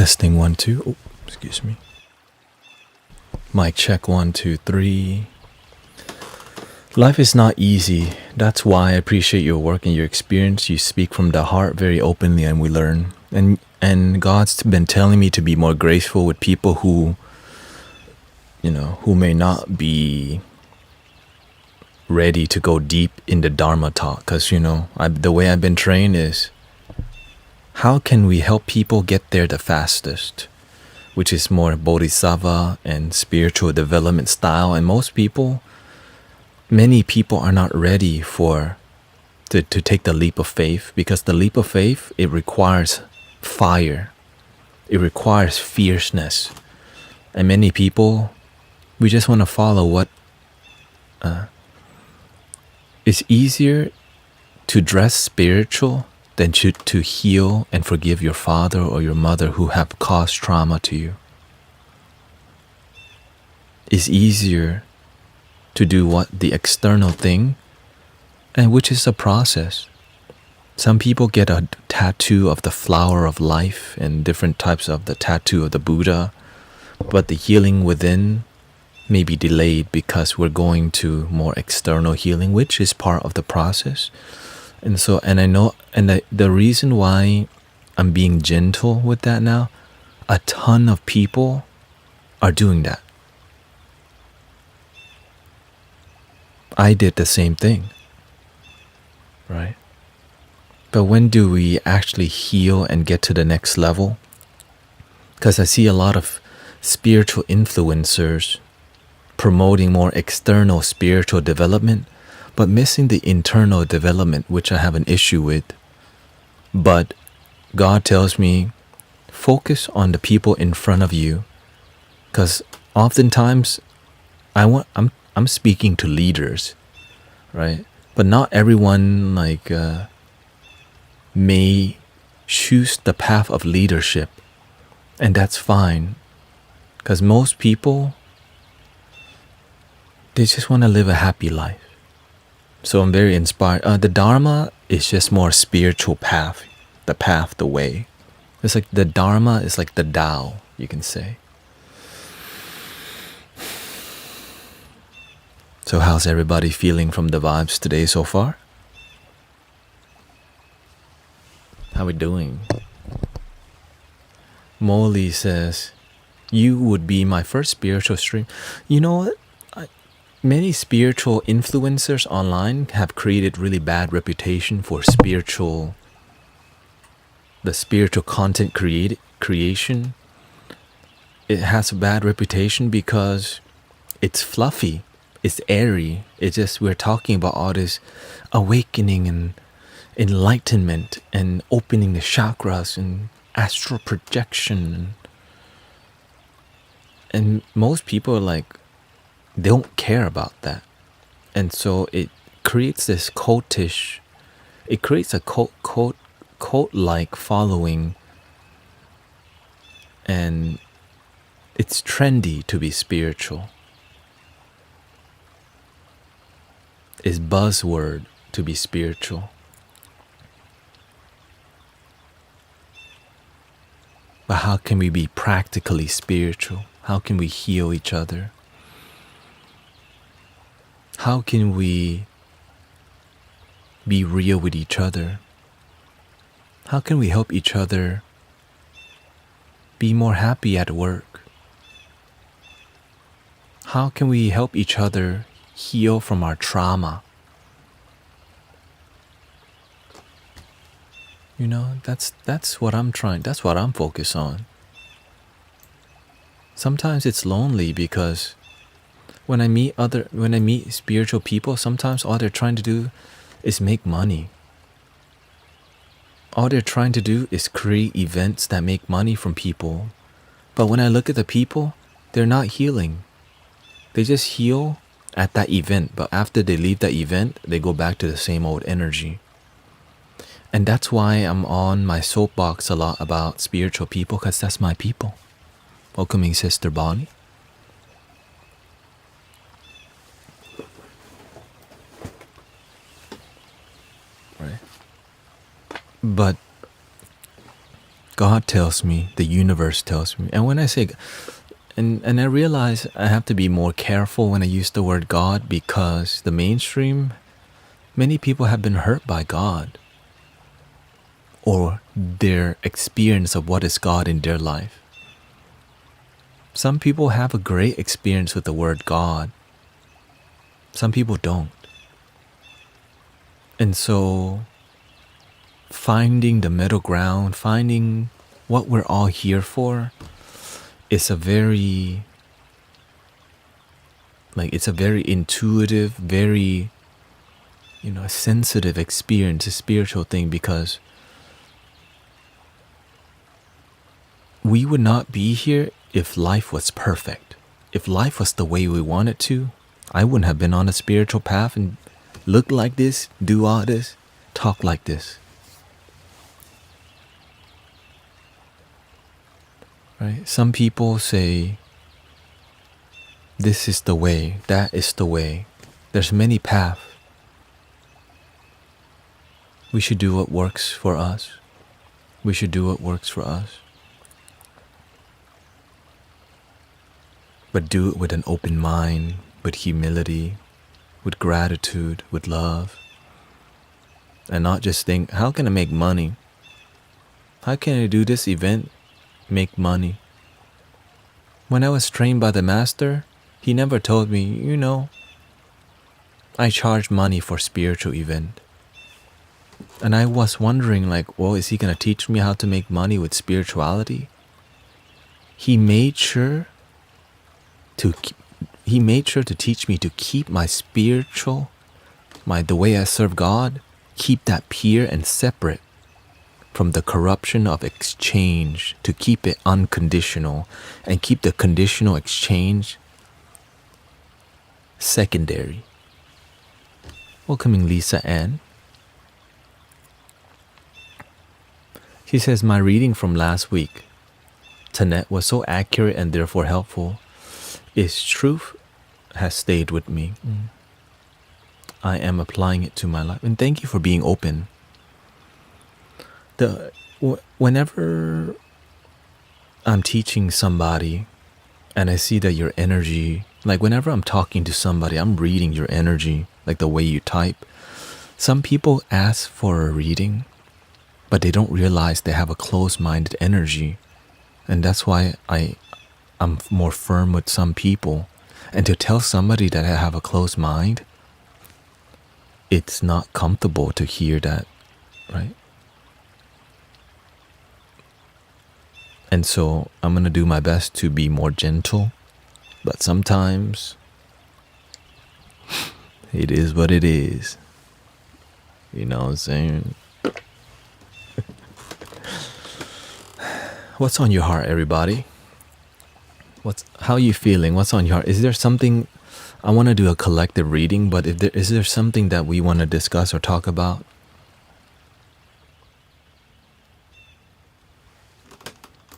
Testing 1 2. Oh, excuse me. Mic check 1 2 3. Life is not easy. That's why I appreciate your work and your experience. You speak from the heart very openly, and we learn. And God's been telling me to be more graceful with people who, who may not be ready to go deep in the Dharma talk. Because the way I've been trained is, how can we help people get there the fastest? Which is more bodhisattva and spiritual development style. And many people are not ready to take the leap of faith, because the leap of faith, it requires fire. It requires fierceness. And many people, we just want to follow what it's easier to dress spiritual than to heal and forgive your father or your mother who have caused trauma to you. It's easier to do the external thing, and which is a process. Some people get a tattoo of the flower of life and different types of the tattoo of the Buddha, but the healing within may be delayed because we're going to more external healing, which is part of the process. And I know, and the reason why I'm being gentle with that now, a ton of people are doing that. I did the same thing, right? But when do we actually heal and get to the next level? Because I see a lot of spiritual influencers promoting more external spiritual development, but missing the internal development, which I have an issue with. But God tells me, focus on the people in front of you, because oftentimes I'm speaking to leaders, right? But not everyone may choose the path of leadership, and that's fine, because most people, they just want to live a happy life. So I'm very inspired. The Dharma is just more spiritual path, the way. It's like the Dharma is like the Tao, you can say. So how's everybody feeling from the vibes today so far? How we doing? Molly says, you would be my first spiritual stream. You know what? Many spiritual influencers online have created really bad reputation for the spiritual content creation. It has a bad reputation because it's fluffy, it's airy. It's just, we're talking about all this awakening and enlightenment and opening the chakras and astral projection. And most people they don't care about that. And so it creates this cultish, it creates a cult-like following, and it's trendy to be spiritual. It's buzzword to be spiritual. But how can we be practically spiritual? How can we heal each other? How can we be real with each other? How can we help each other be more happy at work? How can we help each other heal from our trauma? That's what I'm focused on. Sometimes it's lonely because when I meet spiritual people, sometimes all they're trying to do is make money. All they're trying to do is create events that make money from people. But when I look at the people, they're not healing. They just heal at that event, but after they leave that event, they go back to the same old energy. And that's why I'm on my soapbox a lot about spiritual people, because that's my people. Welcoming Sister Bonnie. Right. But God tells me, the universe tells me. And when I say, and I realize I have to be more careful when I use the word God, because the mainstream, many people have been hurt by God or their experience of what is God in their life. Some people have a great experience with the word God. Some people don't. And so finding the middle ground, finding what we're all here for, is a very, it's a very intuitive, very, sensitive experience, a spiritual thing, because we would not be here if life was perfect. If life was the way we wanted to, I wouldn't have been on a spiritual path and look like this, do all this, talk like this. Right? Some people say, this is the way, that is the way. There's many paths. We should do what works for us. We should do what works for us. But do it with an open mind, with humility, with gratitude, with love. And not just think, how can I make money? How can I do this event, make money? When I was trained by the master, he never told me, I charge money for spiritual event. And I was wondering, is he going to teach me how to make money with spirituality? He made sure to teach me to keep my spiritual, the way I serve God, keep that pure and separate from the corruption of exchange, to keep it unconditional and keep the conditional exchange secondary. Welcoming Lisa Ann. She says, my reading from last week, Tanet, was so accurate and therefore helpful. Its truth has stayed with me. I am applying it to my life. And thank you for being open. Whenever I'm teaching somebody and I see that your energy, whenever I'm talking to somebody, I'm reading your energy, the way you type. Some people ask for a reading, but they don't realize they have a closed-minded energy. And that's why I'm more firm with some people. And to tell somebody that I have a closed mind, it's not comfortable to hear that, right? And so I'm going to do my best to be more gentle. But sometimes it is what it is. You know what I'm saying? What's on your heart, everybody? How are you feeling? What's on your heart? Is there something? I want to do a collective reading, but is there something that we want to discuss or talk about?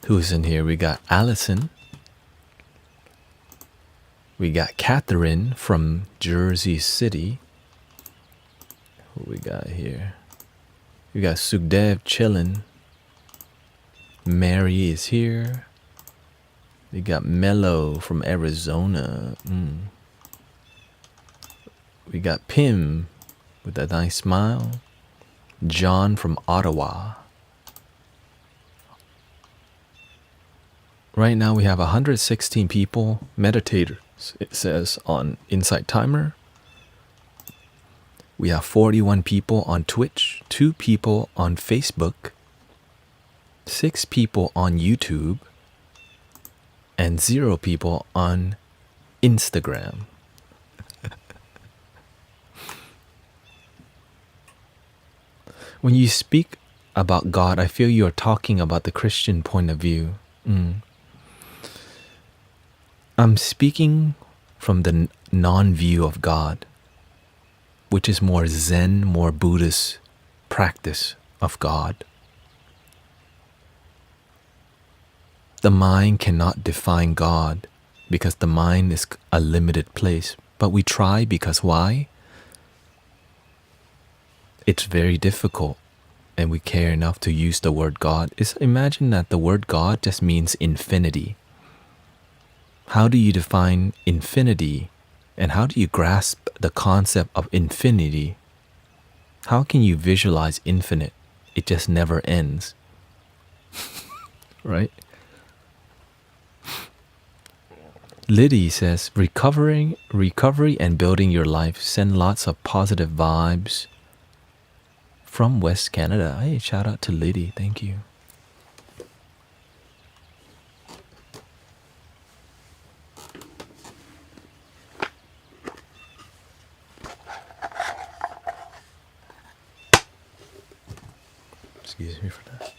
Who's in here? We got Allison. We got Catherine from Jersey City. Who we got here? We got Sukdev chillin'. Mary is here. We got Mello from Arizona. We got Pim with that nice smile. John from Ottawa. Right now we have 116 people, meditators, it says on Insight Timer. We have 41 people on Twitch, 2 people on Facebook, 6 people on YouTube, and 0 people on Instagram. When you speak about God, I feel you're talking about the Christian point of view. I'm speaking from the non-view of God, which is more Zen, more Buddhist practice of God. The mind cannot define God because the mind is a limited place. But we try because why? It's very difficult. and we care enough to use the word God, is imagine that the word God just means infinity. How do you define infinity, and how do you grasp the concept of infinity? How can you visualize infinite? It just never ends. Right? Liddy says, recovery and building your life. Send lots of positive vibes from West Canada. Hey, shout out to Liddy. Thank you. Excuse me for that.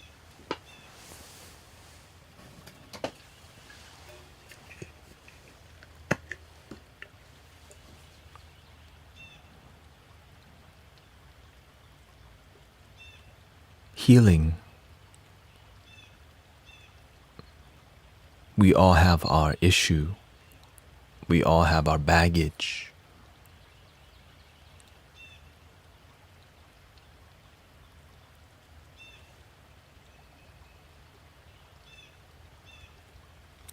Healing. We all have our issue. We all have our baggage.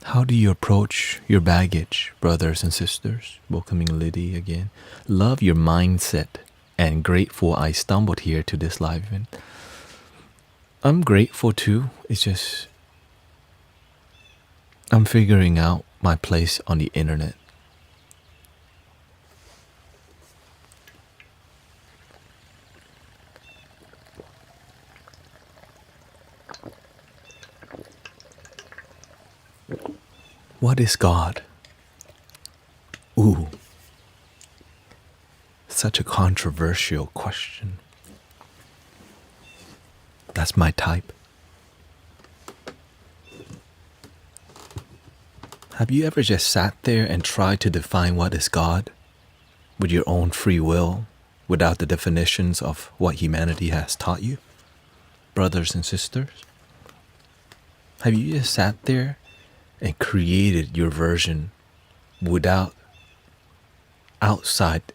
How do you approach your baggage, brothers and sisters? Welcoming Liddy again. Love your mindset and grateful I stumbled here to this live event. I'm grateful too. It's just I'm figuring out my place on the internet. What is God? Ooh, such a controversial question. That's my type. Have you ever just sat there and tried to define what is God with your own free will, without the definitions of what humanity has taught you? Brothers and sisters? Have you just sat there and created your version without outside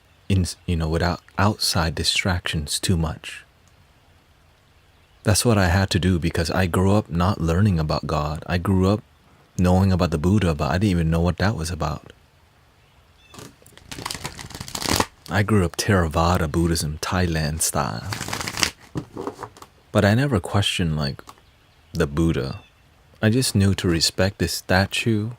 distractions too much? That's what I had to do, because I grew up not learning about God. I grew up knowing about the Buddha, but I didn't even know what that was about. I grew up Theravada Buddhism, Thailand style. But I never questioned like the Buddha. I just knew to respect this statue.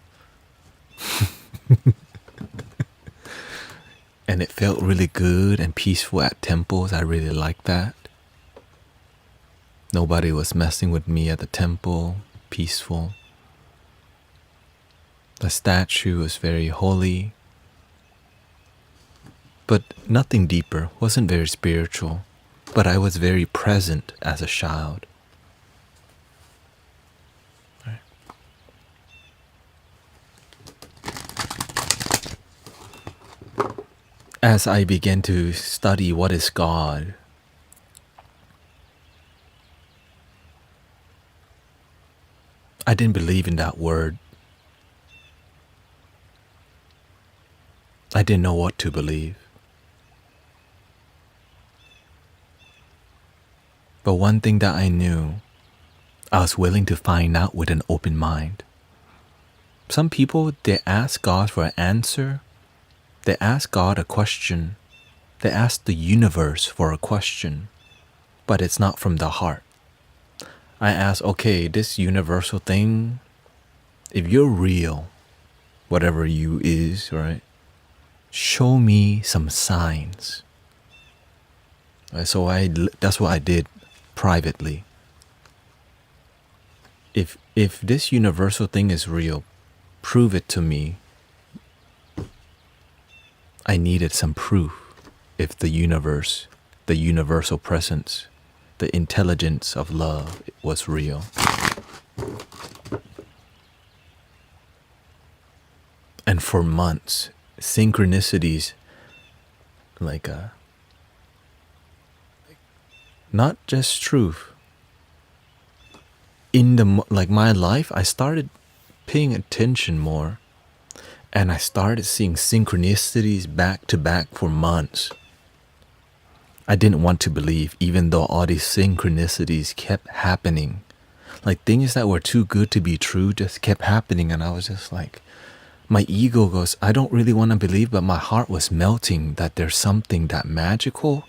And it felt really good and peaceful at temples. I really liked that. Nobody was messing with me at the temple. Peaceful. The statue was very holy. But nothing deeper. Wasn't very spiritual. But I was very present as a child. As I began to study what is God, I didn't believe in that word. I didn't know what to believe. But one thing that I knew, I was willing to find out with an open mind. Some people, they ask God for an answer. They ask God a question. They ask the universe for a question. But it's not from the heart. I ask, okay, this universal thing, if you're real, whatever you is, right? Show me some signs. So that's what I did privately. If this universal thing is real, prove it to me. I needed some proof if the universe, the universal presence, the intelligence of love was real. And for months, synchronicities, not just truth. In my life, I started paying attention more. And I started seeing synchronicities back to back for months. I didn't want to believe, even though all these synchronicities kept happening. Like things that were too good to be true just kept happening. And I was just like, my ego goes, I don't really want to believe, but my heart was melting that there's something that magical.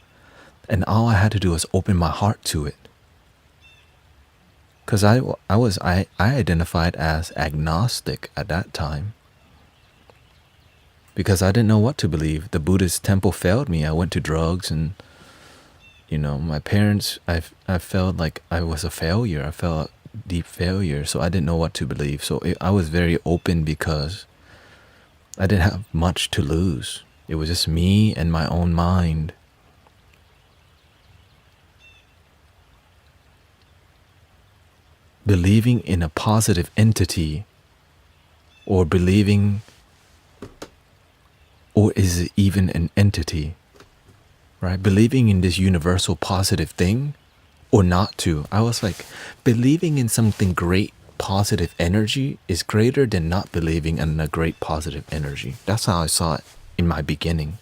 And all I had to do was open my heart to it. Because I identified as agnostic at that time. Because I didn't know what to believe. The Buddhist temple failed me. I went to drugs and, my parents, I felt like I was a failure. I felt deep failure. So I didn't know what to believe. So I was very open because I didn't have much to lose. It was just me and my own mind. Believing in a positive entity, or believing, or is it even an entity, right? Believing in this universal positive thing or not to. I was like, believing in something great, positive energy is greater than not believing in a great positive energy. That's how I saw it in my beginning.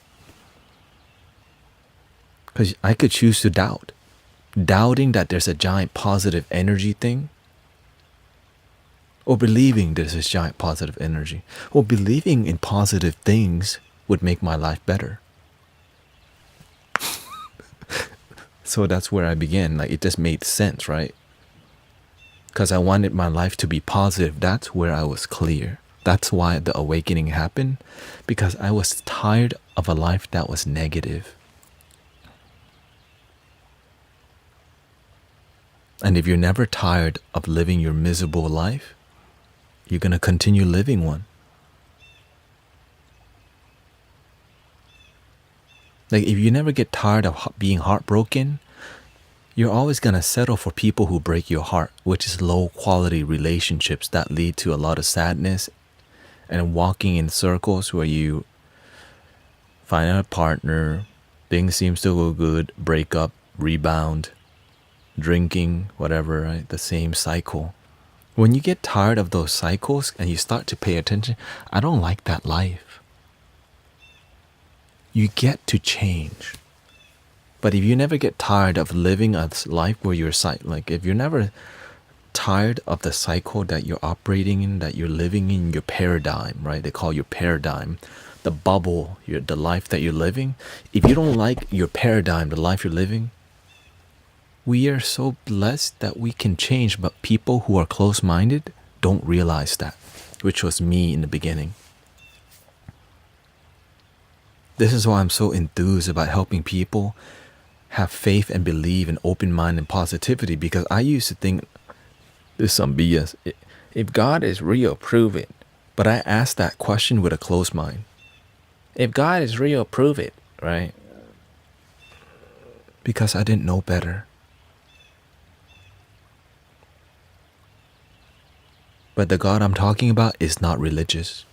Because I could choose to doubt. Doubting that there's a giant positive energy thing, or believing there's this giant positive energy, or believing in positive things would make my life better. So that's where I began. Like, it just made sense, right? Because I wanted my life to be positive. That's where I was clear. That's why the awakening happened, because I was tired of a life that was negative. And if you're never tired of living your miserable life, you're going to continue living one. Like, if you never get tired of being heartbroken, you're always going to settle for people who break your heart, which is low quality relationships that lead to a lot of sadness and walking in circles where you find a partner, things seems to go good, break up, rebound, drinking, whatever, right? The same cycle. When you get tired of those cycles and you start to pay attention, I don't like that life. You get to change. But if you never get tired of living a life where you're like, if you're never tired of the cycle that you're operating in, that you're living in, your paradigm, right? They call your paradigm, the bubble, the life that you're living. If you don't like your paradigm, the life you're living, we are so blessed that we can change, but people who are close-minded don't realize that, which was me in the beginning. This is why I'm so enthused about helping people have faith and believe in open mind and positivity, because I used to think this is some BS. If God is real, prove it. But I asked that question with a closed mind. If God is real, prove it, right? Because I didn't know better. But the God I'm talking about is not religious.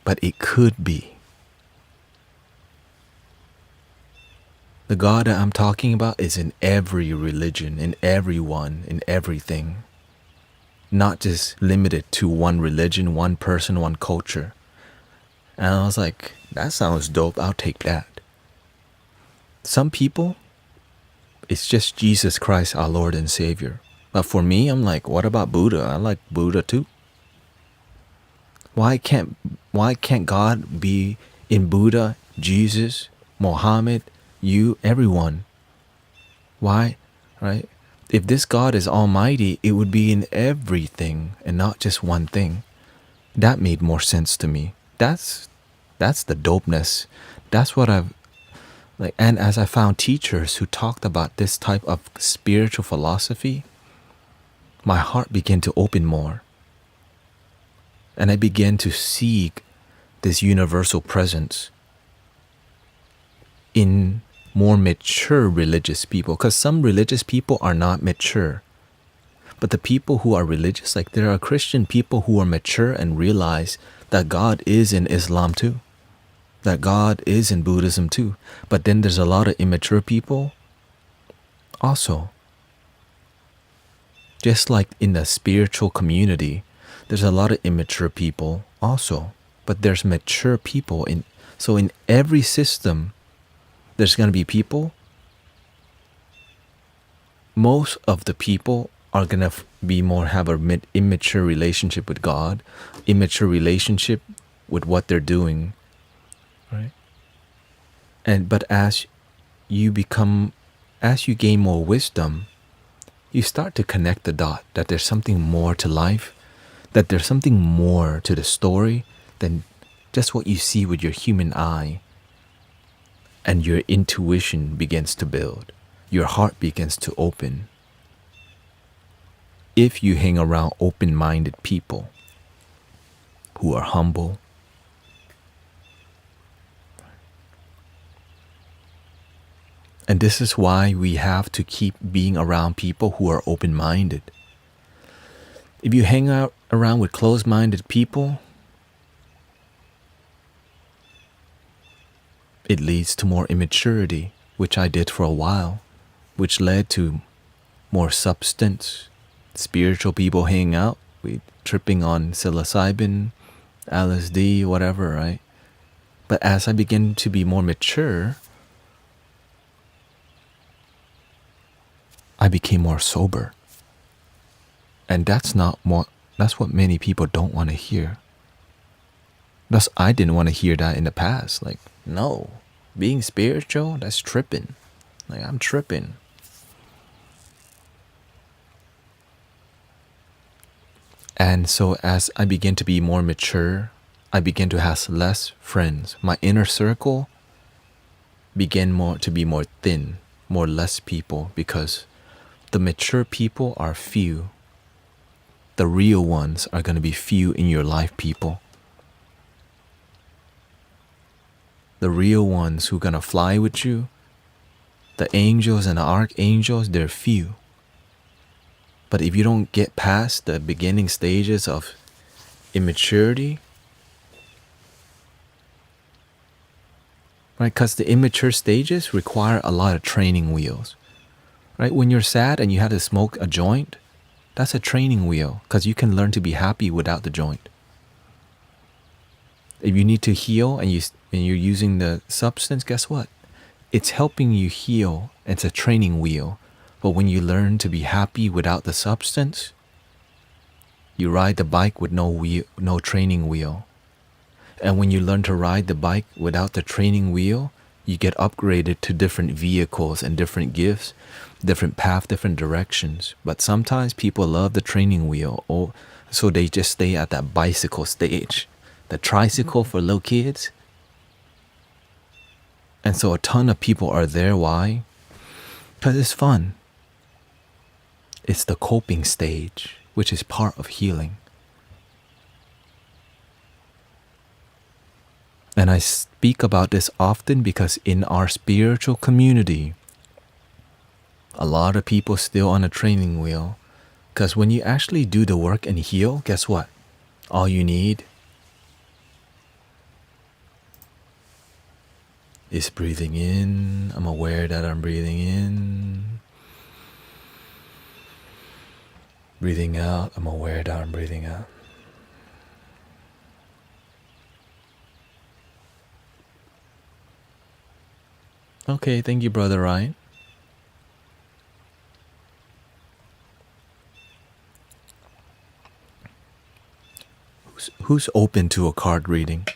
But it could be. The God that I'm talking about is in every religion, in everyone, in everything. Not just limited to one religion, one person, one culture. And I was like, that sounds dope, I'll take that. Some people, it's just Jesus Christ, our Lord and Savior. But for me, I'm like, what about Buddha? I like Buddha too. Why can't God be in Buddha, Jesus, Mohammed, you, everyone? Why, right? If this God is almighty, it would be in everything and not just one thing. That made more sense to me. That's the dopeness. That's what I've like. And as I found teachers who talked about this type of spiritual philosophy, my heart began to open more. And I began to seek this universal presence in more mature religious people. Because some religious people are not mature. But the people who are religious, like there are Christian people who are mature and realize that God is in Islam too. That God is in Buddhism too. But then there's a lot of immature people also. Just like in the spiritual community, there's a lot of immature people also, but there's mature people. So in every system, there's going to be people. Most of the people are going to be more have a immature relationship with God, immature relationship with what they're doing, right? But as you gain more wisdom, you start to connect the dot that there's something more to life, that there's something more to the story than just what you see with your human eye. And your intuition begins to build. Your heart begins to open. If you hang around open-minded people who are humble, and this is why we have to keep being around people who are open-minded. If you hang out around with closed-minded people, it leads to more immaturity, which I did for a while, which led to more substance. Spiritual people hang out, we tripping on psilocybin, LSD, whatever, right? But as I begin to be more mature, I became more sober. And that's what many people don't want to hear. I didn't want to hear that in the past. Like, no, being spiritual, that's tripping. Like, I'm tripping. And so as I begin to be more mature, I begin to have less friends. My inner circle began to be more thin, more less people, because the mature people are few. The real ones are going to be few in your life, people. The real ones who are going to fly with you, the angels and the archangels, they're few. But if you don't get past the beginning stages of immaturity, right? Because the immature stages require a lot of training wheels, right? When you're sad and you have to smoke a joint, that's a training wheel, because you can learn to be happy without the joint. If you need to heal and you're using the substance, guess what? It's helping you heal. It's a training wheel. But when you learn to be happy without the substance, you ride the bike with no training wheel. And when you learn to ride the bike without the training wheel, you get upgraded to different vehicles and different gifts, different paths, different directions. But sometimes people love the training wheel, so they just stay at that bicycle stage. The tricycle for little kids. And so a ton of people are there. Why? Because it's fun. It's the coping stage, which is part of healing. And I speak about this often because in our spiritual community, a lot of people still on a training wheel. Because when you actually do the work and heal, guess what? All you need is breathing in. I'm aware that I'm breathing in. Breathing out. I'm aware that I'm breathing out. Okay, thank you, Brother Ryan. Who's open to a card reading?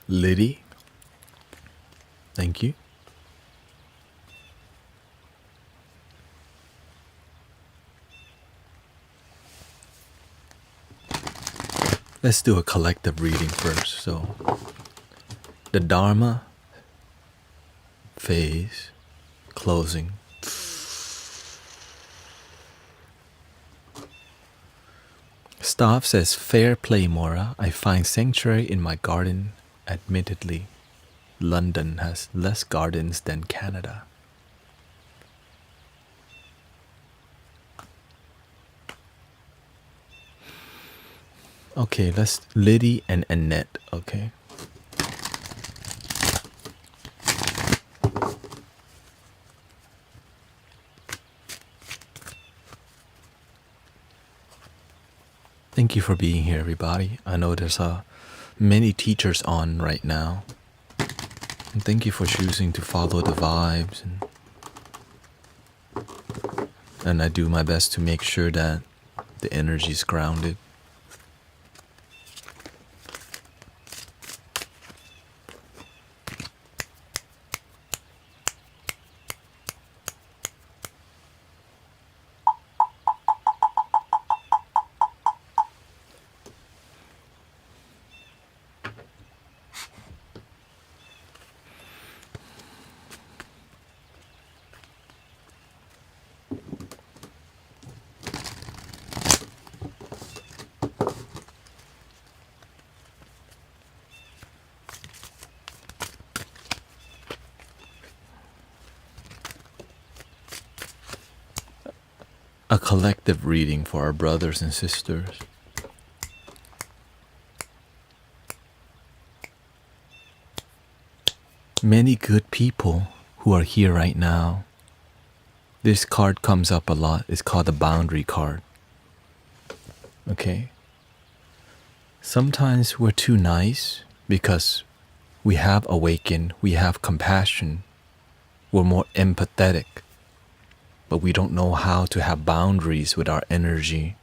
Liddy, thank you. Let's do a collective reading first. So, the Dharma phase, closing. Staff says, fair play, Mora. I find sanctuary in my garden. Admittedly, London has less gardens than Canada. Okay, let's Liddy and Annette, okay? Thank you for being here, everybody. I know there's many teachers on right now. And thank you for choosing to follow the vibes. And I do my best to make sure that the energy is grounded. A collective reading for our brothers and sisters. Many good people who are here right now. This card comes up a lot. It's called the boundary card. Okay? Sometimes we're too nice because we have awakened, we have compassion, we're more empathetic. But we don't know how to have boundaries with our energy.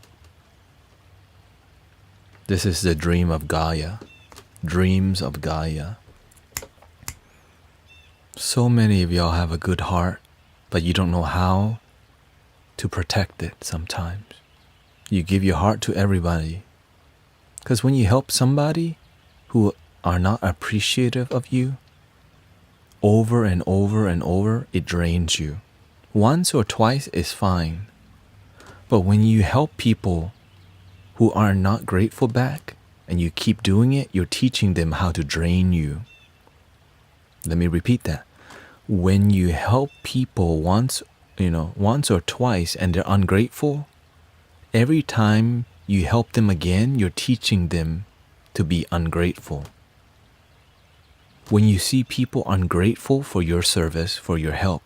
This is the dream of Gaia. Dreams of Gaia. So many of y'all have a good heart, but you don't know how to protect it sometimes. You give your heart to everybody. Because when you help somebody who are not appreciative of you, over and over and over, it drains you. Once or twice is fine. But when you help people who are not grateful back and you keep doing it, you're teaching them how to drain you. Let me repeat that. When you help people once or twice and they're ungrateful, every time you help them again, you're teaching them to be ungrateful. When you see people ungrateful for your service, for your help,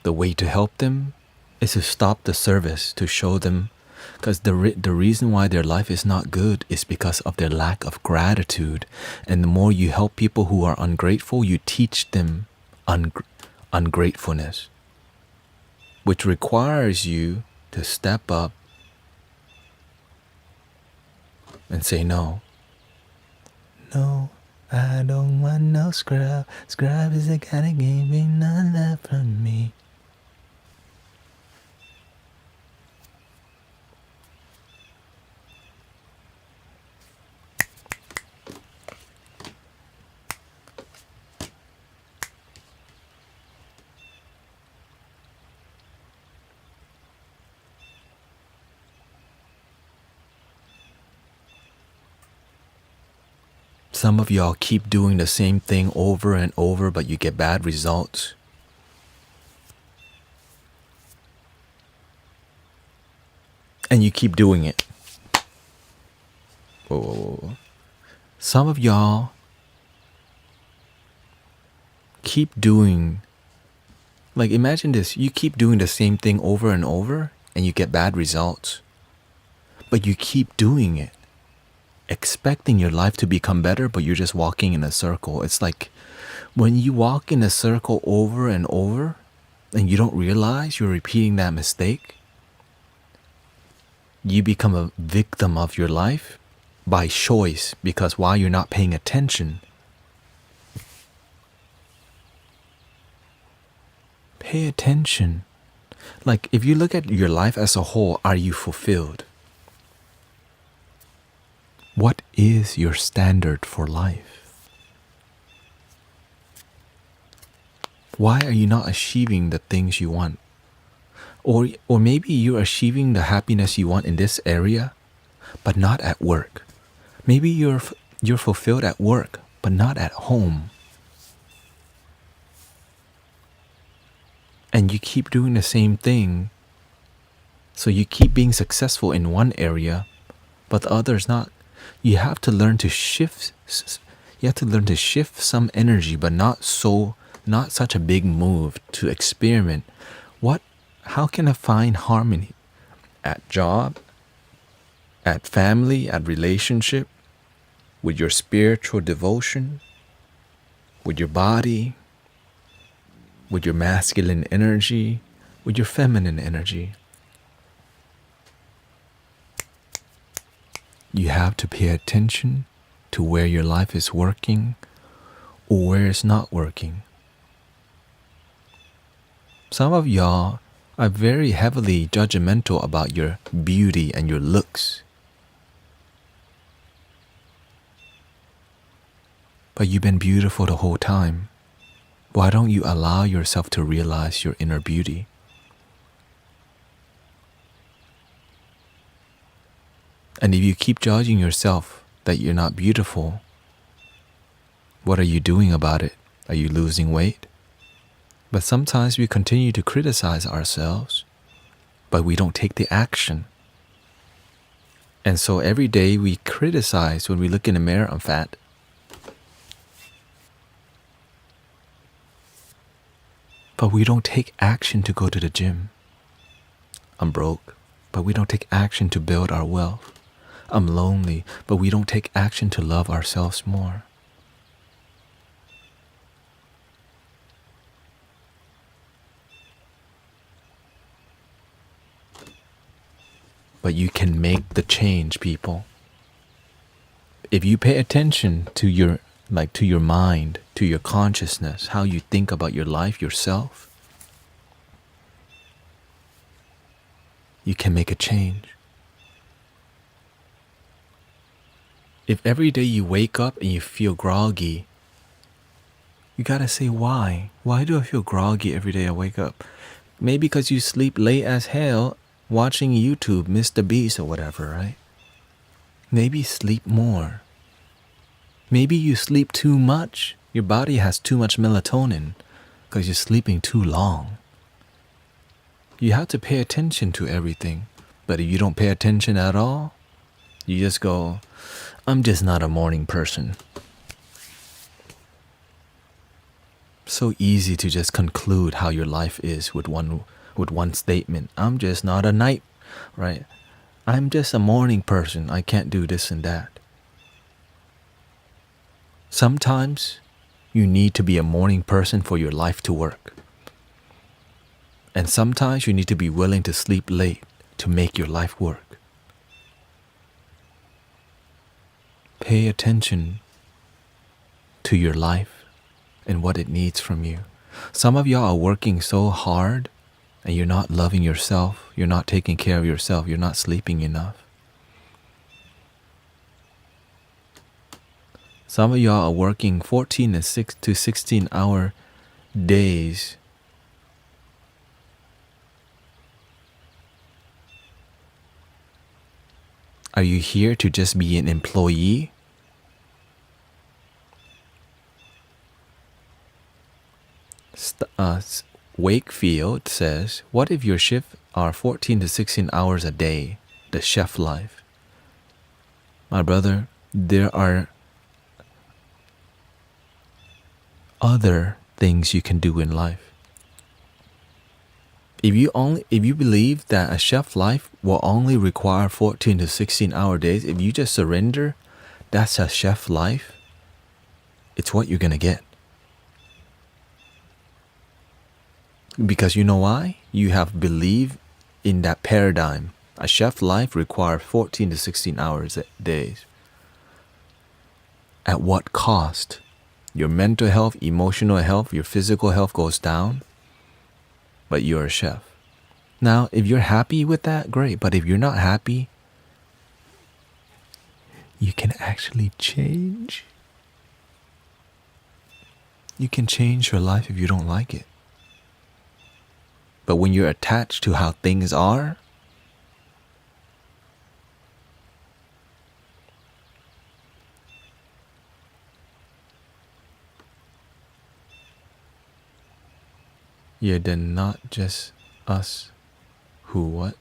the way to help them is to stop the service, to show them, because the reason why their life is not good is because of their lack of gratitude. And the more you help people who are ungrateful, you teach them ungratefulness, which requires you to step up and say no. No, I don't want no scrub. Scrub is the kind of game ain't none left from me. Some of y'all keep doing the same thing over and over, but you get bad results. And you keep doing it. Whoa. Some of y'all keep doing, like imagine this, you keep doing the same thing over and over and you get bad results. But you keep doing it, expecting your life to become better, but you're just walking in a circle. It's like when you walk in a circle over and over and you don't realize you're repeating that mistake, you become a victim of your life by choice, because while you're not paying attention, pay attention. Like if you look at your life as a whole, are you fulfilled? What is your standard for life? Why are you not achieving the things you want? Or maybe you're achieving the happiness you want in this area, but not at work. Maybe you're fulfilled at work, but not at home. And you keep doing the same thing. So you keep being successful in one area, but the others not. You have to learn to shift. You have to learn to shift some energy, but not such a big move, to experiment. How can I find harmony at job, at family, at relationship, with your spiritual devotion, with your body, with your masculine energy, with your feminine energy. You have to pay attention to where your life is working or where it's not working. Some of y'all are very heavily judgmental about your beauty and your looks. But you've been beautiful the whole time. Why don't you allow yourself to realize your inner beauty? And if you keep judging yourself that you're not beautiful, what are you doing about it? Are you losing weight? But sometimes we continue to criticize ourselves, but we don't take the action. And so every day we criticize when we look in the mirror, I'm fat. But we don't take action to go to the gym. I'm broke, but we don't take action to build our wealth. I'm lonely, but we don't take action to love ourselves more. But you can make the change, people. If you pay attention to your mind, to your consciousness, how you think about your life, yourself, you can make a change. If every day you wake up and you feel groggy, you gotta say why. Why do I feel groggy every day I wake up? Maybe because you sleep late as hell watching YouTube, Mr. Beast or whatever, right? Maybe sleep more. Maybe you sleep too much. Your body has too much melatonin because you're sleeping too long. You have to pay attention to everything. But if you don't pay attention at all, you just go, I'm just not a morning person. So easy to just conclude how your life is with one statement. I'm just not a night, right? I'm just a morning person. I can't do this and that. Sometimes you need to be a morning person for your life to work. And sometimes you need to be willing to sleep late to make your life work. Pay attention to your life and what it needs from you. Some of y'all are working so hard and you're not loving yourself, you're not taking care of yourself, you're not sleeping enough. Some of y'all are working 14 to 16 hour days. Are you here to just be an employee? Wakefield says, what if your shift are 14 to 16 hours a day, the chef life? My brother, there are other things you can do in life. If you believe that a chef life will only require 14 to 16 hour days, if you just surrender, that's a chef life, it's what you're gonna get. Because you know why? You have believed in that paradigm. A chef life requires 14 to 16 hours days. At what cost? Your mental health, emotional health, your physical health goes down, but you're a chef. Now, if you're happy with that, great. But if you're not happy, you can actually change. You can change your life if you don't like it. But when you're attached to how things are, you're then not just us who what?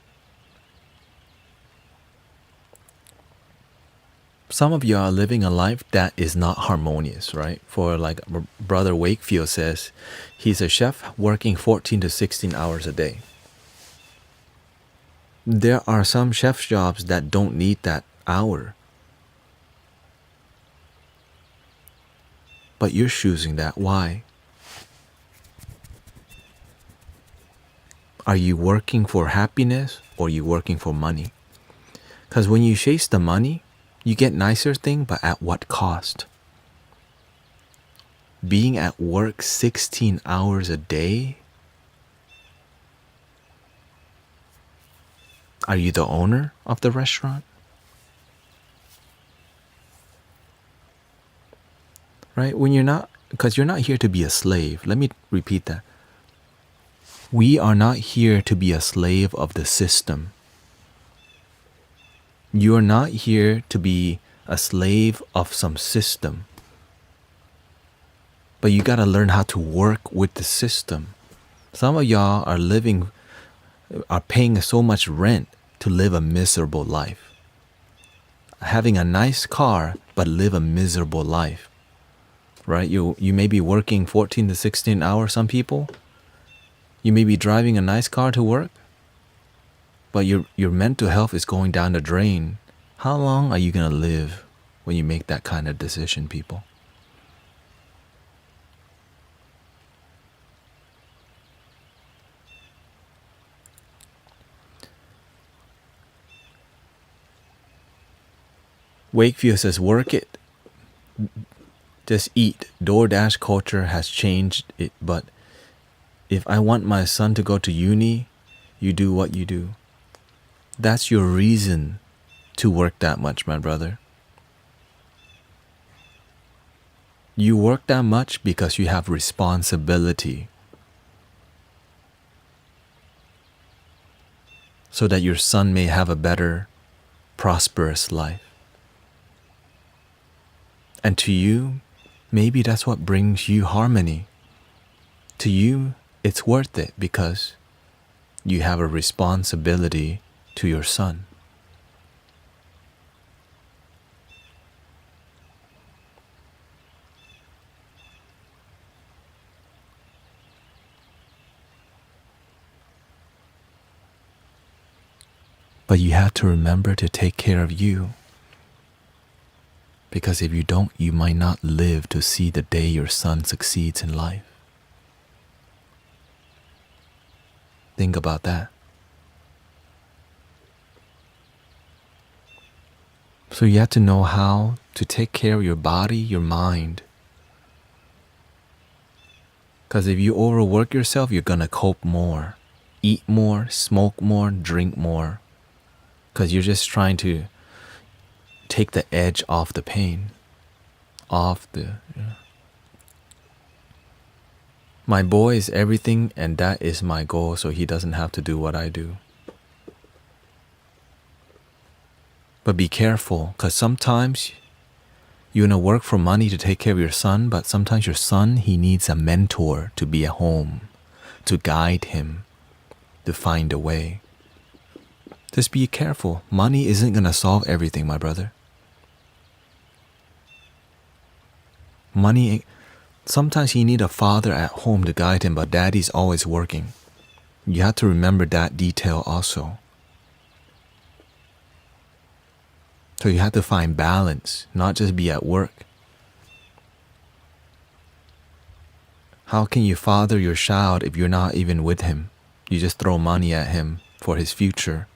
Some of you are living a life that is not harmonious, right? For like Brother Wakefield says, he's a chef working 14 to 16 hours a day. There are some chef jobs that don't need that hour. But you're choosing that. Why? Are you working for happiness or are you working for money? Because when you chase the money, you get nicer things, but at what cost? Being at work 16 hours a day? Are you the owner of the restaurant? Right? When you're not, because you're not here to be a slave. Let me repeat that. We are not here to be a slave of the system. You are not here to be a slave of some system. But you got to learn how to work with the system. Some of y'all are paying so much rent to live a miserable life. Having a nice car, but live a miserable life. Right? You may be working 14 to 16 hours, some people. You may be driving a nice car to work, but your mental health is going down the drain. How long are you going to live when you make that kind of decision, people? Wakefield says, work it. Just eat. DoorDash culture has changed it, but if I want my son to go to uni, you do what you do. That's your reason to work that much, my brother. You work that much because you have responsibility. So that your son may have a better, prosperous life. And to you, maybe that's what brings you harmony. To you, it's worth it because you have a responsibility to your son. But you have to remember to take care of you. Because if you don't, you might not live to see the day your son succeeds in life. Think about that. So you have to know how to take care of your body, your mind. Because if you overwork yourself, you're going to cope more. Eat more, smoke more, drink more. Because you're just trying to take the edge off the pain. My boy is everything and that is my goal, so he doesn't have to do what I do. But be careful, because sometimes you're going to work for money to take care of your son, but sometimes your son, he needs a mentor to be at home, to guide him, to find a way. Just be careful. Money isn't going to solve everything, my brother. Money, sometimes you need a father at home to guide him, but daddy's always working. You have to remember that detail also. So you have to find balance, not just be at work. How can you father your child if you're not even with him? You just throw money at him for his future.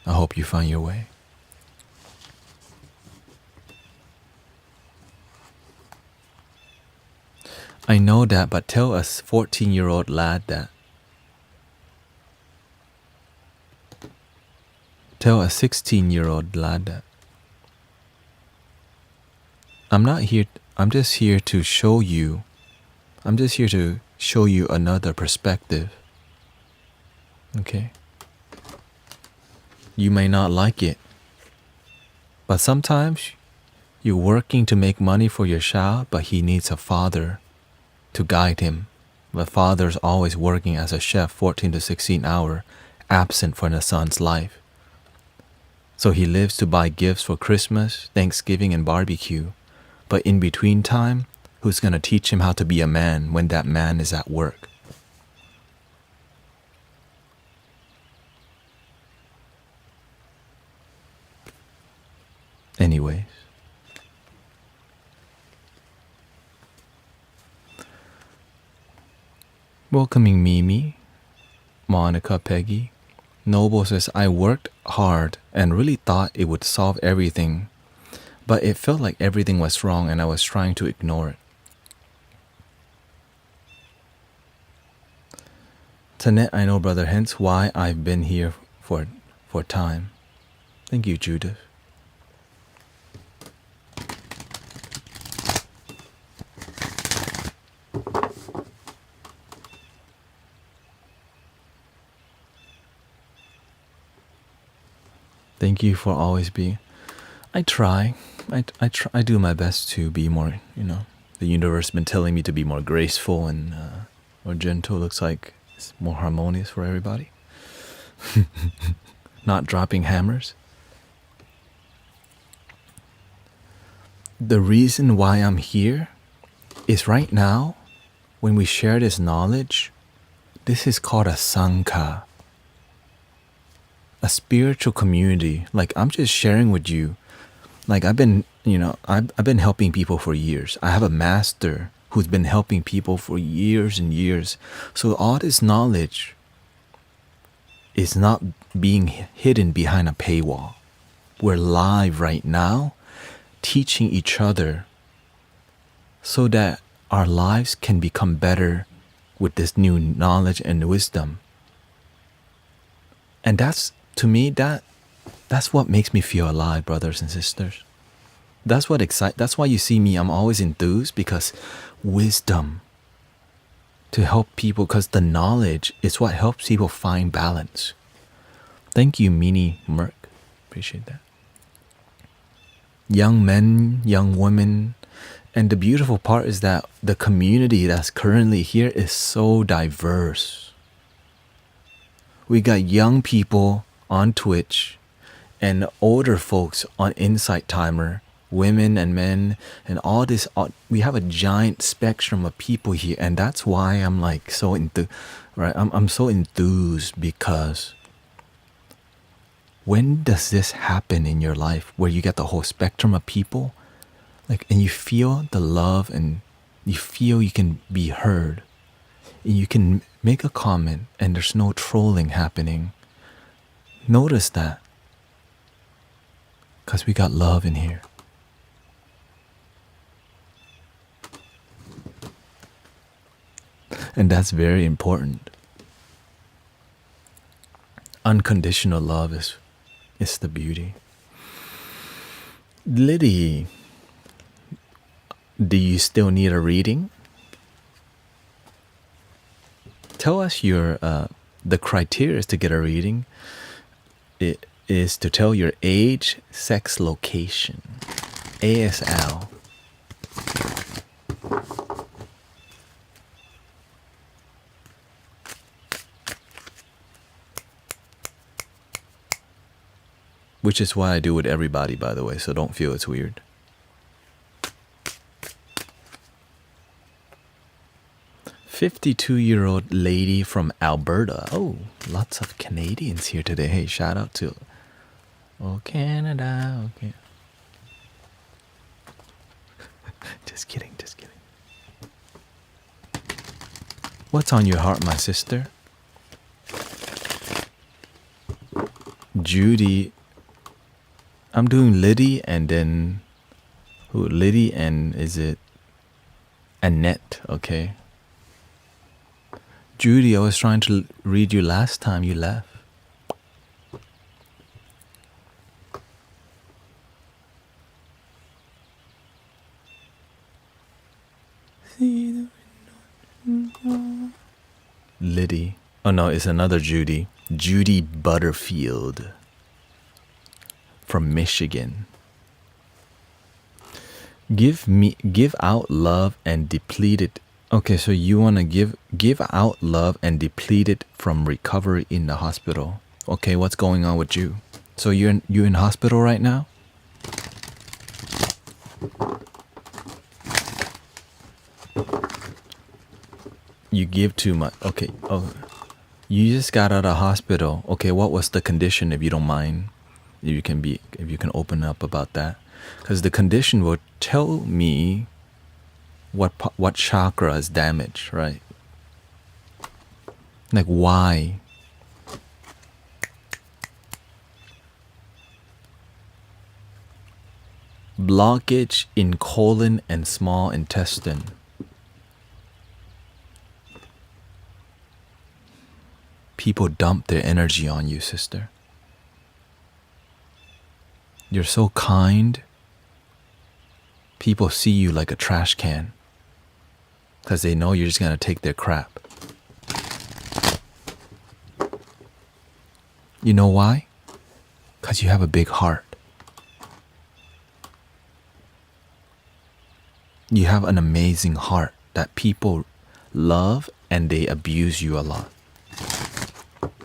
I hope you find your way. I know that, but tell a 14-year-old lad that. Tell a 16-year-old lad that. I'm just here to show you. I'm just here to show you another perspective. Okay? You may not like it, but sometimes you're working to make money for your child, but he needs a father to guide him. The father's always working as a chef 14 to 16 hours, absent from the son's life. So he lives to buy gifts for Christmas, Thanksgiving, and barbecue. But in between time, who's going to teach him how to be a man when that man is at work? Anyways. Welcoming Mimi, Monica, Peggy. Noble says, I worked hard and really thought it would solve everything, but it felt like everything was wrong and I was trying to ignore it. Tanet, I know, brother, hence why I've been here for time. Thank you, Judith. Thank you for always being. I try. I do my best to be more, the universe has been telling me to be more graceful and more gentle. Looks like it's more harmonious for everybody. Not dropping hammers. The reason why I'm here is right now, when we share this knowledge, this is called a sangha. A spiritual community. Like, I'm just sharing with you. Like, I've been helping people for years. I have a master who's been helping people for years and years. So all this knowledge is not being hidden behind a paywall. We're live right now, teaching each other so that our lives can become better with this new knowledge and wisdom. And to me, that's what makes me feel alive, brothers and sisters. That's why you see me, I'm always enthused, because wisdom to help people, because the knowledge is what helps people find balance. Thank you, Mini Merc. Appreciate that. Young men, young women, and the beautiful part is that the community that's currently here is so diverse. We got young people on Twitch and older folks on Insight Timer, women and men, and all this. We have a giant spectrum of people here, and that's why I'm like so I'm so enthused, because when does this happen in your life where you get the whole spectrum of people, like, and you feel the love and you feel you can be heard, and you can make a comment and there's no trolling happening? Notice that, because we got love in here. And that's very important. Unconditional love is the beauty. Liddy, do you still need a reading? Tell us the criteria to get a reading. It is to tell your age, sex, location. ASL. Which is why I do with everybody, by the way, so don't feel it's weird. "52-year-old lady from Alberta." Oh, lots of Canadians here today. Hey, shout out to Canada. Okay. Just kidding. What's on your heart, my sister? Judy. I'm doing Liddy and then who? Liddy and is it Annette? Okay. Judy, I was trying to read you last time you left. Liddy. Oh no, it's another Judy. Judy Butterfield from Michigan. Give out love and deplete it. Okay, so you want to give out love and deplete it from recovery in the hospital. Okay, what's going on with you? So you're in hospital right now? You give too much. Okay. Oh, you just got out of hospital. Okay, what was the condition, if you don't mind? If you can open up about that, because the condition will tell me what chakra is damaged, right? Like why? Blockage in colon and small intestine. People dump their energy on you, sister. You're so kind. People see you like a trash can because they know you're just gonna take their crap. You know why? Because you have a big heart. You have an amazing heart that people love and they abuse you a lot.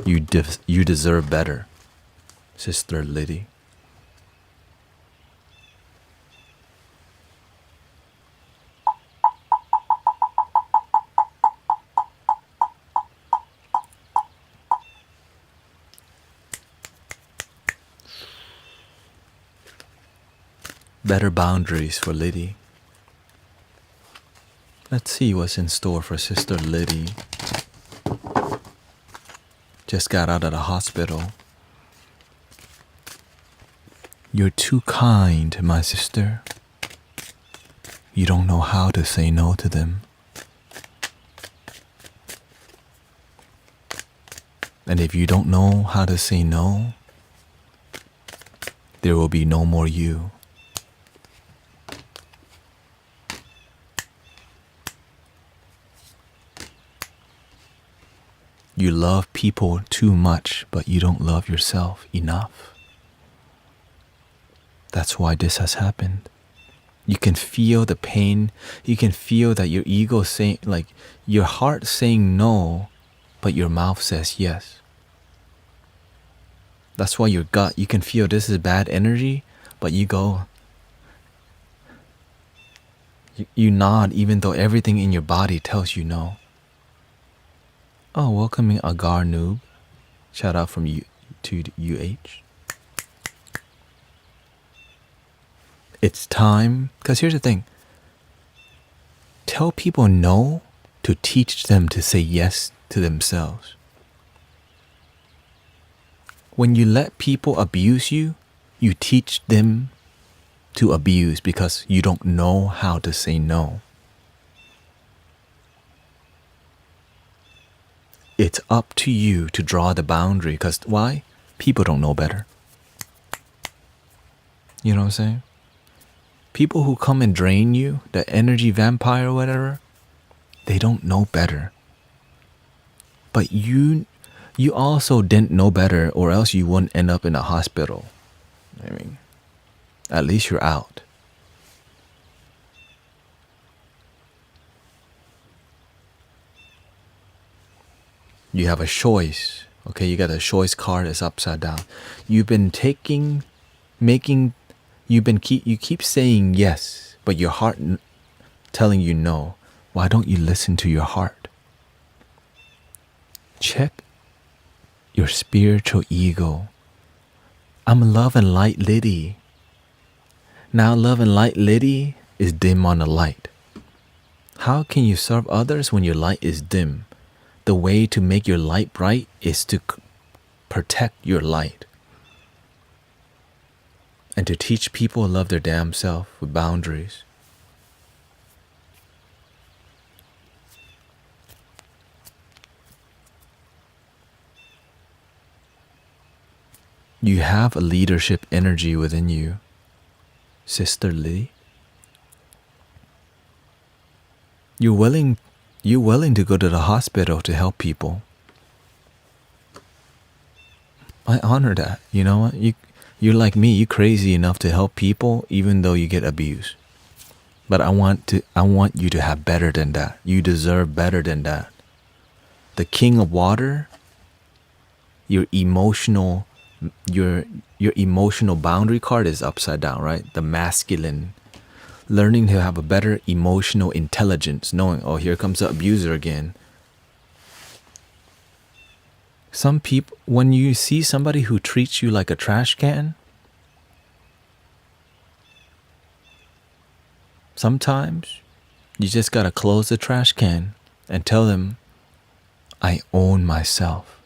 You deserve better, Sister Liddy. Better boundaries for Liddy. Let's see what's in store for Sister Liddy. Just got out of the hospital. You're too kind, my sister. You don't know how to say no to them. And if you don't know how to say no, there will be no more you. You love people too much, but you don't love yourself enough. That's why this has happened. You can feel the pain. You can feel that your ego saying, like your heart saying no, but your mouth says yes. That's why your gut, you can feel this is bad energy, but you go, you nod even though everything in your body tells you no. Oh, welcoming Agar Noob. Shout out from you to UH. It's time, because here's the thing. Tell people no to teach them to say yes to themselves. When you let people abuse you, you teach them to abuse because you don't know how to say no. It's up to you to draw the boundary, because why? People don't know better. You know what I'm saying? People who come and drain you, the energy vampire or whatever, they don't know better. But you also didn't know better, or else you wouldn't end up in a hospital. I mean, at least you're out. You have a choice. Okay, you got a choice card that's upside down. You keep saying yes, but your heart telling you no. Why don't you listen to your heart? Check your spiritual ego. I'm love and light Liddy. Now love and light Liddy is dim on the light. How can you serve others when your light is dim? The way to make your light bright is to protect your light. And to teach people to love their damn self with boundaries. You have a leadership energy within you, Sister Lee. You're willing to go to the hospital to help people. I honor that. You know what? You're like me. You're crazy enough to help people even though you get abused. But I want you to have better than that. You deserve better than that. The King of Water, your emotional boundary card is upside down, right? The masculine learning to have a better emotional intelligence, knowing, oh, here comes the abuser again. Some people, when you see somebody who treats you like a trash can, sometimes you just gotta close the trash can and tell them, I own myself.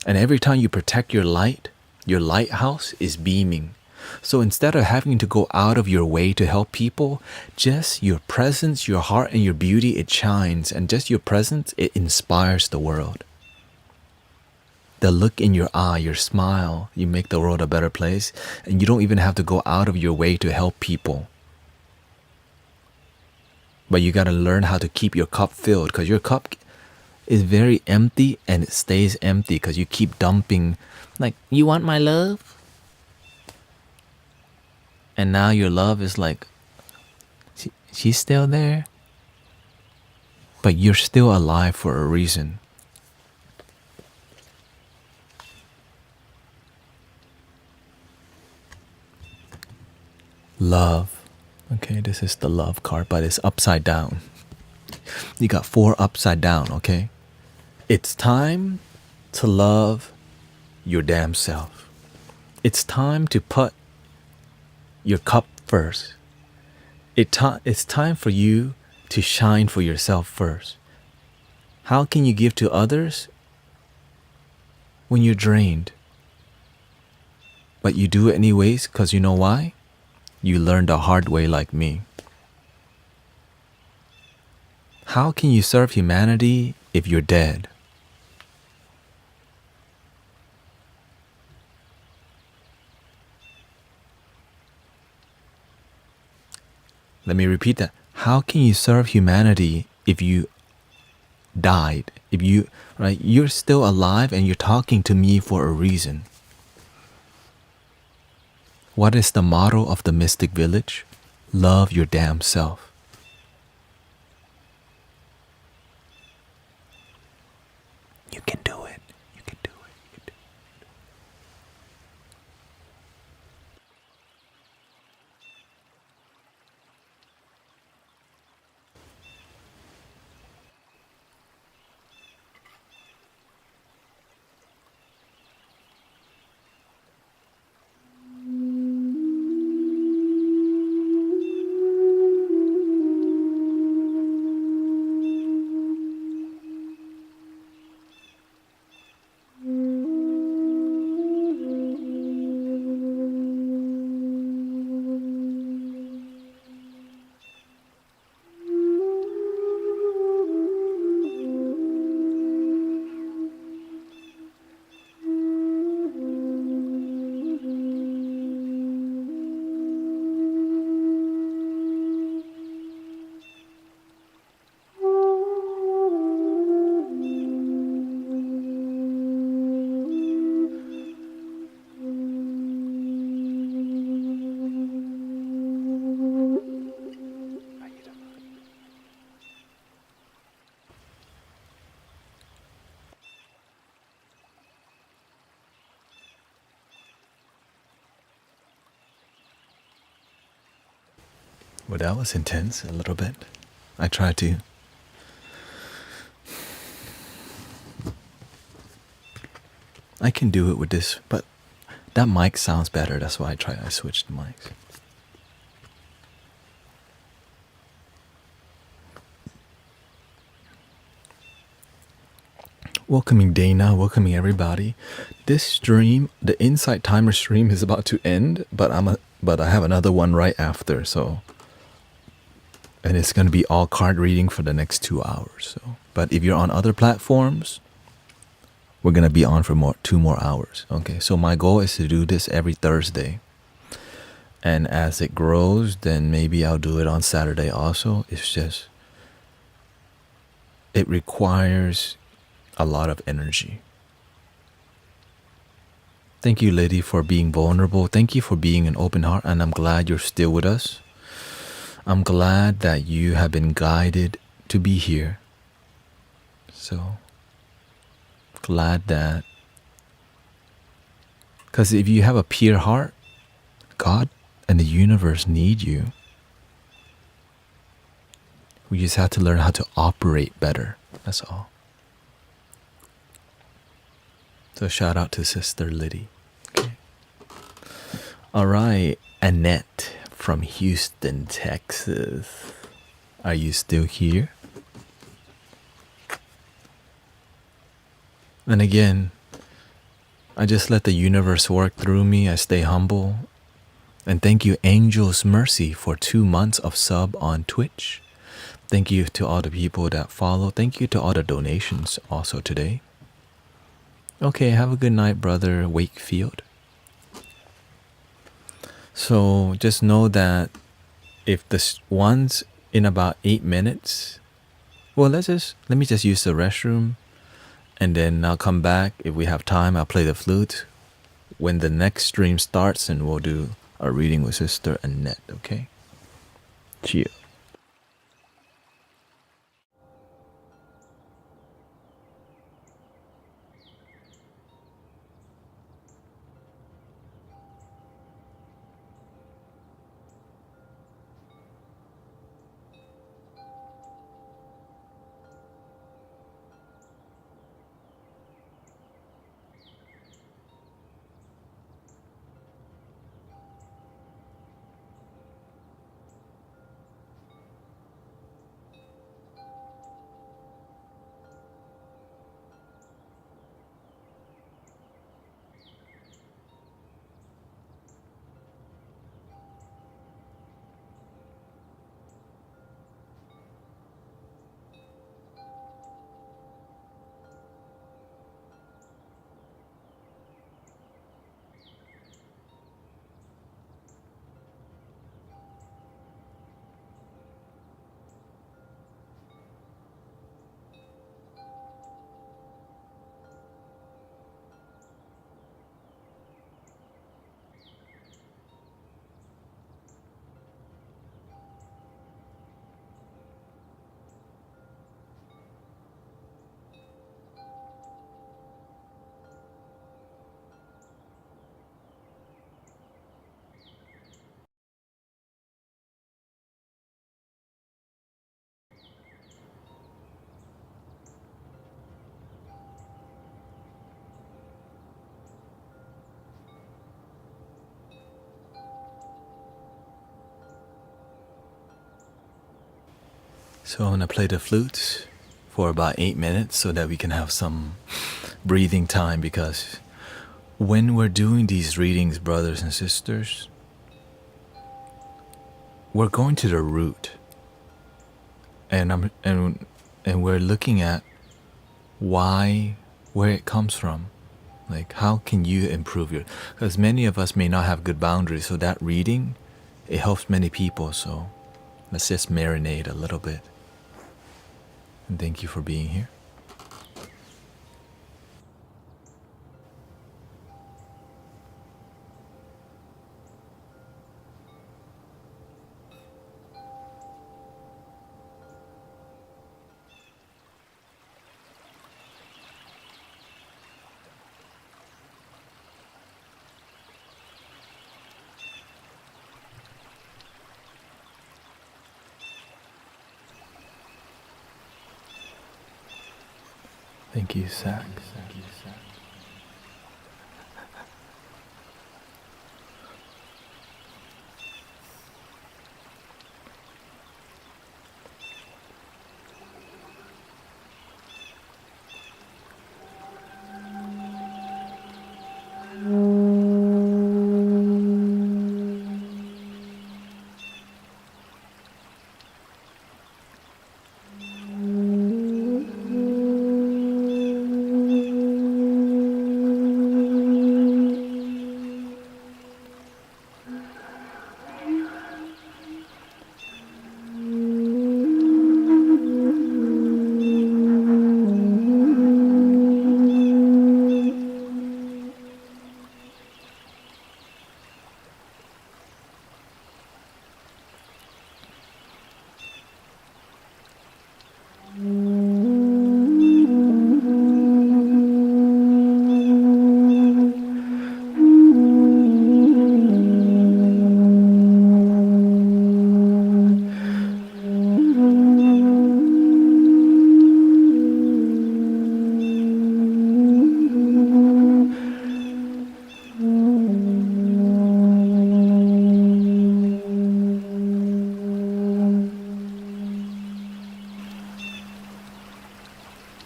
And every time you protect your light, your lighthouse is beaming. So instead of having to go out of your way to help people, just your presence, your heart, and your beauty, it shines. And just your presence, it inspires the world. The look in your eye, your smile, you make the world a better place. And you don't even have to go out of your way to help people. But you gotta learn how to keep your cup filled, because your cup is very empty and it stays empty because you keep dumping, like, you want my love? And now your love is like, she's still there, but you're still alive for a reason. Love. Okay, this is the love card, but it's upside down. You got 4 upside down, okay? It's time to love your damn self. It's time to put your cup first. It's time for you to shine for yourself first. How can you give to others when you're drained? But you do it anyways because you know why? You learned the hard way like me. How can you serve humanity if you're dead? Let me repeat that. How can you serve humanity if you died? If you, right, you're still alive and you're talking to me for a reason. What is the motto of the Mystic Village? Love your damn self. You can do it. You can do it. You can do it. Well, that was intense a little bit. I tried to. I can do it with this, but that mic sounds better. That's why I switched the mics. Welcoming Dana, welcoming everybody. This stream, the Insight Timer stream, is about to end, but I have another one right after, so, and it's gonna be all card reading for the next 2 hours. So, but if you're on other platforms, we're gonna be on for 2 more hours. Okay, so my goal is to do this every Thursday, and as it grows, then maybe I'll do it on Saturday also. It's just, it requires a lot of energy. Thank you, Liddy, for being vulnerable. Thank you for being an open heart, and I'm glad you're still with us. I'm glad that you have been guided to be here. So glad that, because if you have a pure heart, God and the universe need you. We just have to learn how to operate better. That's all. So shout out to Sister Liddy. Okay. All right, Annette from Houston, Texas. Are you still here? And again, I just let the universe work through me. I stay humble. And thank you, Angel's Mercy, for 2 months of sub on Twitch. Thank you to all the people that follow. Thank you to all the donations also today. Okay, have a good night, Brother Wakefield. So just know that if this one's in about 8 minutes, well, let me just use the restroom, and then I'll come back. If we have time, I'll play the flute. When the next stream starts, and we'll do a reading with Sister Annette, okay? Cheers. So I'm gonna play the flute for about 8 minutes so that we can have some breathing time, because when we're doing these readings, brothers and sisters, we're going to the root, and we're looking at where it comes from. Like, how can you improve because many of us may not have good boundaries, so that reading, it helps many people. So let's just marinate a little bit. And thank you for being here. Thank you, Zach.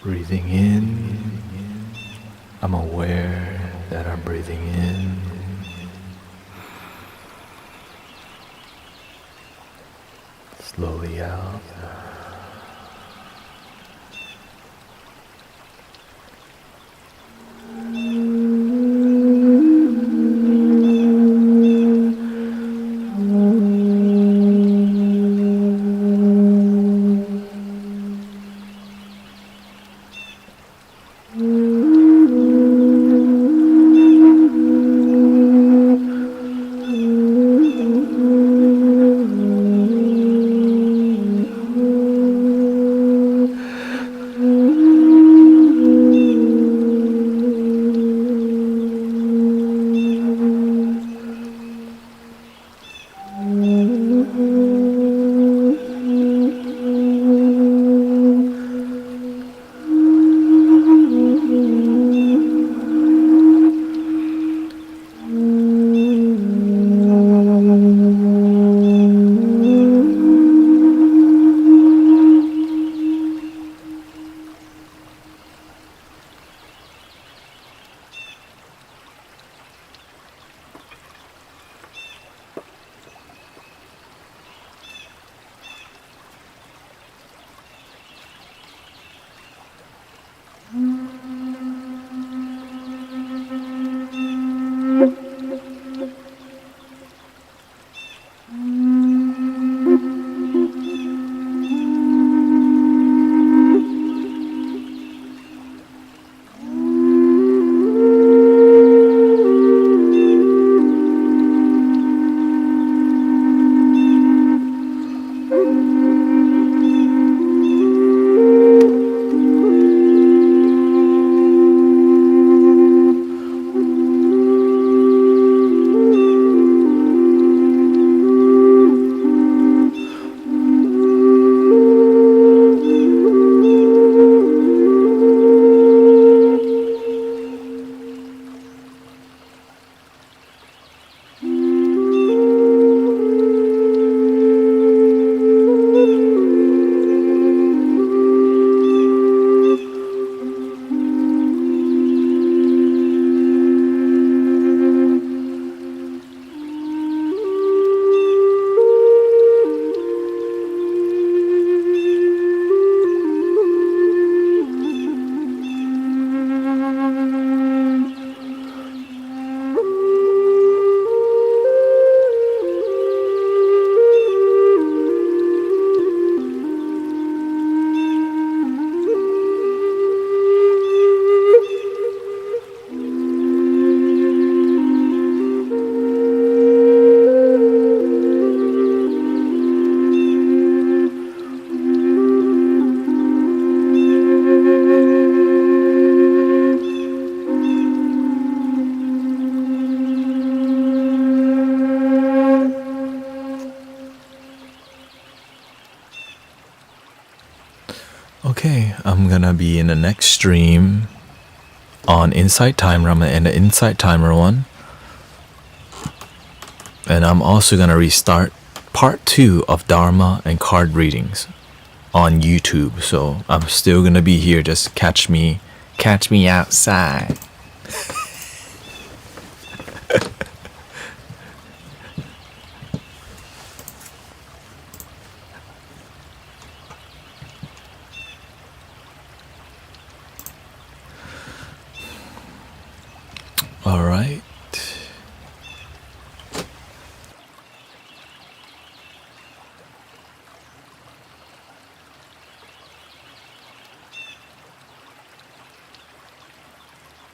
Breathing in, I'm aware that I'm breathing in. Slowly out. Okay, I'm gonna be in the next stream on Insight Timer. I'm gonna end the Insight Timer one. And I'm also gonna restart part 2 of Dharma and card readings on YouTube. So I'm still gonna be here. Just catch me outside. All right.